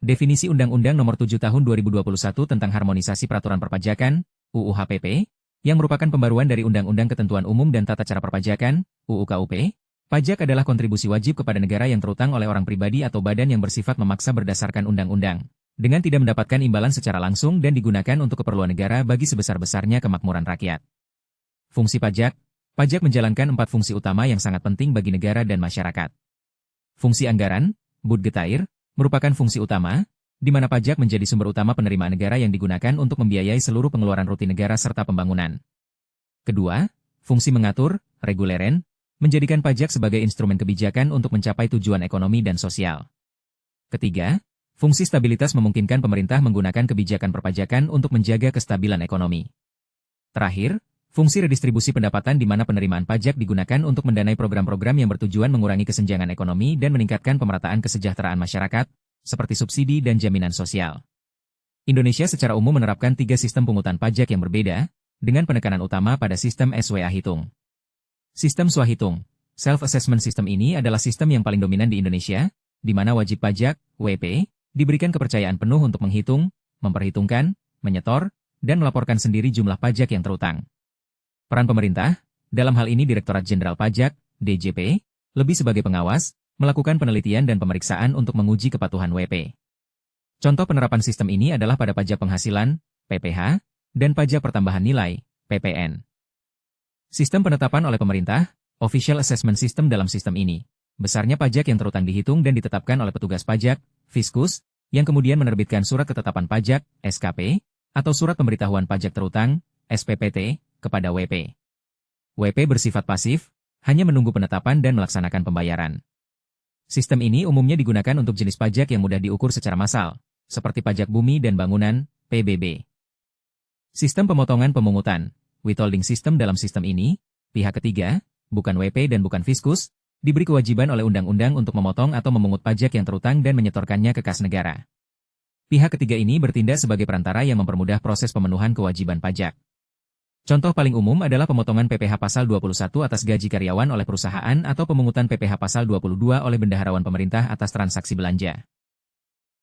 Definisi Undang-Undang Nomor 7 Tahun 2021 tentang Harmonisasi Peraturan Perpajakan, UU HPP, yang merupakan pembaruan dari Undang-Undang Ketentuan Umum dan Tata Cara Perpajakan, UU KUP, pajak adalah kontribusi wajib kepada negara yang terutang oleh orang pribadi atau badan yang bersifat memaksa berdasarkan undang-undang, dengan tidak mendapatkan imbalan secara langsung dan digunakan untuk keperluan negara bagi sebesar-besarnya kemakmuran rakyat. Fungsi pajak. Pajak menjalankan 4 fungsi utama yang sangat penting bagi negara dan masyarakat. Fungsi anggaran, budgetair, merupakan fungsi utama, di mana pajak menjadi sumber utama penerimaan negara yang digunakan untuk membiayai seluruh pengeluaran rutin negara serta pembangunan. Kedua, fungsi mengatur, reguleren, menjadikan pajak sebagai instrumen kebijakan untuk mencapai tujuan ekonomi dan sosial. Ketiga, fungsi stabilitas memungkinkan pemerintah menggunakan kebijakan perpajakan untuk menjaga kestabilan ekonomi. Terakhir, fungsi redistribusi pendapatan di mana penerimaan pajak digunakan untuk mendanai program-program yang bertujuan mengurangi kesenjangan ekonomi dan meningkatkan pemerataan kesejahteraan masyarakat, seperti subsidi dan jaminan sosial. Indonesia secara umum menerapkan 3 sistem pungutan pajak yang berbeda, dengan penekanan utama pada sistem SWA hitung. Sistem swahitung, self-assessment system ini adalah sistem yang paling dominan di Indonesia, di mana wajib pajak, WP, diberikan kepercayaan penuh untuk menghitung, memperhitungkan, menyetor, dan melaporkan sendiri jumlah pajak yang terutang. Peran pemerintah, dalam hal ini Direktorat Jenderal Pajak, DJP, lebih sebagai pengawas, melakukan penelitian dan pemeriksaan untuk menguji kepatuhan WP. Contoh penerapan sistem ini adalah pada pajak penghasilan, PPH, dan pajak pertambahan nilai, PPN. Sistem penetapan oleh pemerintah, Official Assessment System dalam sistem ini. Besarnya pajak yang terutang dihitung dan ditetapkan oleh petugas pajak, Fiskus, yang kemudian menerbitkan surat ketetapan pajak, SKP, atau surat pemberitahuan pajak terutang, SPPT, kepada WP. WP bersifat pasif, hanya menunggu penetapan dan melaksanakan pembayaran. Sistem ini umumnya digunakan untuk jenis pajak yang mudah diukur secara massal, seperti pajak bumi dan bangunan, PBB. Sistem pemotongan pemungutan, withholding system dalam sistem ini, pihak ketiga, bukan WP dan bukan Fiskus, diberi kewajiban oleh undang-undang untuk memotong atau memungut pajak yang terutang dan menyetorkannya ke kas negara. Pihak ketiga ini bertindak sebagai perantara yang mempermudah proses pemenuhan kewajiban pajak. Contoh paling umum adalah pemotongan PPh Pasal 21 atas gaji karyawan oleh perusahaan atau pemungutan PPh Pasal 22 oleh bendaharawan pemerintah atas transaksi belanja.